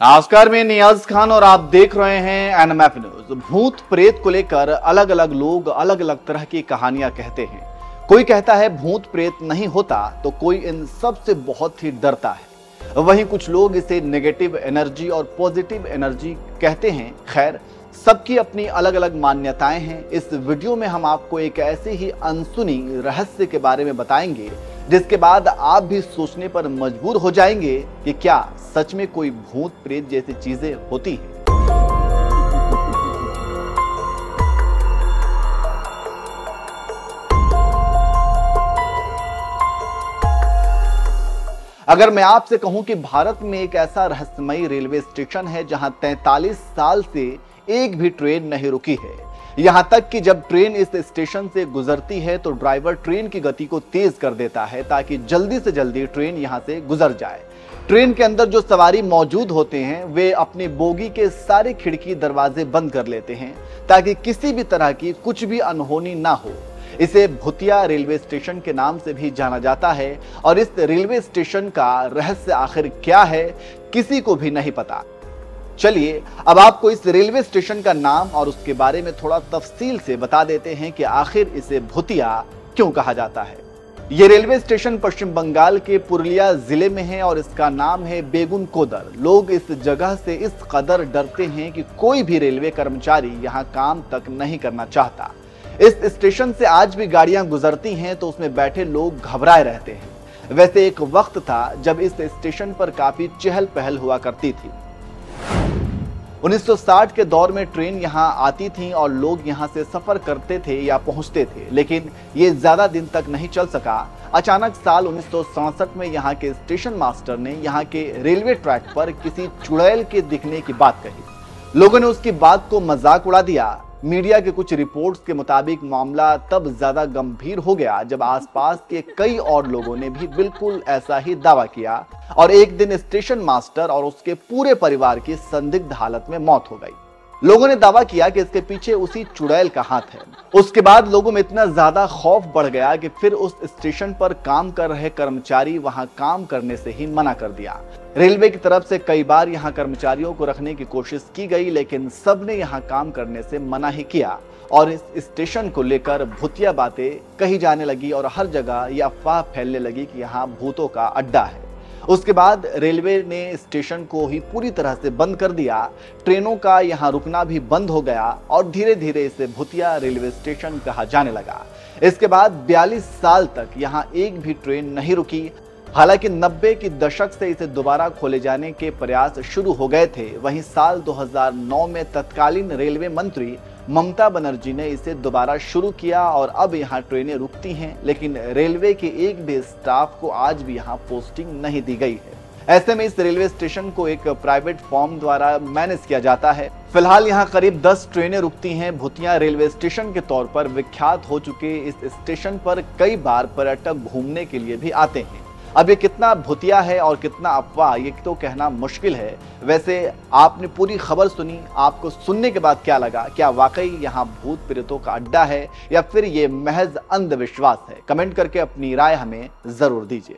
नमस्कार, मैं नियाज खान और आप देख रहे हैं एनएमएफ न्यूज। भूत प्रेत को लेकर अलग अलग लोग अलग अलग तरह की कहानियां कहते हैं। कोई कहता है भूत प्रेत नहीं होता तो कोई इन सब से बहुत ही डरता है। वहीं कुछ लोग इसे नेगेटिव एनर्जी और पॉजिटिव एनर्जी कहते हैं। खैर, सबकी अपनी अलग अलग मान्यताएं हैं। इस वीडियो में हम आपको एक ऐसे ही अनसुनी रहस्य के बारे में बताएंगे जिसके बाद आप भी सोचने पर मजबूर हो जाएंगे कि क्या सच में कोई भूत प्रेत जैसी चीजें होती हैं। अगर मैं आपसे कहूं कि भारत में एक ऐसा रहस्यमयी रेलवे स्टेशन है जहां 43 साल से एक भी ट्रेन नहीं रुकी है, यहां तक कि जब ट्रेन इस स्टेशन से गुजरती है तो ड्राइवर ट्रेन की गति को तेज कर देता है ताकि जल्दी से जल्दी ट्रेन यहां से गुजर जाए। ट्रेन के अंदर जो सवारी मौजूद होते हैं वे अपनी बोगी के सारे खिड़की दरवाजे बंद कर लेते हैं ताकि किसी भी तरह की कुछ भी अनहोनी ना हो। इसे भूतिया रेलवे स्टेशन के नाम से भी जाना जाता है और इस रेलवे स्टेशन का रहस्य आखिर क्या है, किसी को भी नहीं पता। चलिए अब आपको इस रेलवे स्टेशन का नाम और उसके बारे में थोड़ा तफसील से बता देते हैं कि आखिर इसे भूतिया क्यों कहा जाता है। ये रेलवे स्टेशन पश्चिम बंगाल के पुरुलिया जिले में है और इसका नाम है बेगुन कोदर। लोग इस जगह से इस कदर डरते हैं कि कोई भी रेलवे कर्मचारी यहाँ काम तक नहीं करना चाहता। इस स्टेशन से आज भी गाड़ियां गुजरती हैं तो उसमें बैठे लोग घबराए रहते हैं। वैसे एक वक्त था जब इस स्टेशन पर काफी चहल पहल हुआ करती थी। 1960 के दौर में ट्रेन यहां आती थी और लोग यहां से सफर करते थे या पहुंचते थे, लेकिन ये ज्यादा दिन तक नहीं चल सका। अचानक साल 1967 में यहां के स्टेशन मास्टर ने यहां के रेलवे ट्रैक पर किसी चुड़ैल के दिखने की बात कही। लोगों ने उसकी बात को मजाक उड़ा दिया। मीडिया के कुछ रिपोर्ट्स के मुताबिक मामला तब ज्यादा गंभीर हो गया जब आसपास के कई और लोगों ने भी बिल्कुल ऐसा ही दावा किया और एक दिन स्टेशन मास्टर और उसके पूरे परिवार की संदिग्ध हालत में मौत हो गई। लोगों ने दावा किया कि इसके पीछे उसी चुड़ैल का हाथ है। उसके बाद लोगों में इतना ज्यादा खौफ बढ़ गया कि फिर उस स्टेशन पर काम कर रहे कर्मचारी वहां काम करने से ही मना कर दिया। रेलवे की तरफ से कई बार यहां कर्मचारियों को रखने की कोशिश की गई, लेकिन सबने यहां काम करने से मना ही किया और इस स्टेशन को लेकर भूतिया बातें कही जाने लगी और हर जगह यह अफवाह फैलने लगी कि यहाँ भूतों का अड्डा है। उसके बाद रेलवे ने स्टेशन को ही पूरी तरह से बंद कर दिया। ट्रेनों का यहाँ रुकना भी बंद हो गया और धीरे धीरे इसे भूतिया रेलवे स्टेशन कहा जाने लगा। इसके बाद 42 साल तक यहाँ एक भी ट्रेन नहीं रुकी। हालांकि 90 की दशक से इसे दोबारा खोले जाने के प्रयास शुरू हो गए थे। वहीं साल 2009 में तत्कालीन रेलवे मंत्री ममता बनर्जी ने इसे दोबारा शुरू किया और अब यहाँ ट्रेनें रुकती हैं, लेकिन रेलवे के एक भी स्टाफ को आज भी यहाँ पोस्टिंग नहीं दी गई है। ऐसे में इस रेलवे स्टेशन को एक प्राइवेट फर्म द्वारा मैनेज किया जाता है। फिलहाल यहाँ करीब 10 ट्रेनें रुकती हैं। भूतिया रेलवे स्टेशन के तौर पर विख्यात हो चुके इस स्टेशन पर कई बार पर्यटक घूमने के लिए भी आते हैं। अब ये कितना भूतिया है और कितना अफवाह, ये तो कहना मुश्किल है। वैसे आपने पूरी खबर सुनी, आपको सुनने के बाद क्या लगा? क्या वाकई यहाँ भूत प्रेतों का अड्डा है या फिर ये महज अंधविश्वास है? कमेंट करके अपनी राय हमें जरूर दीजिए।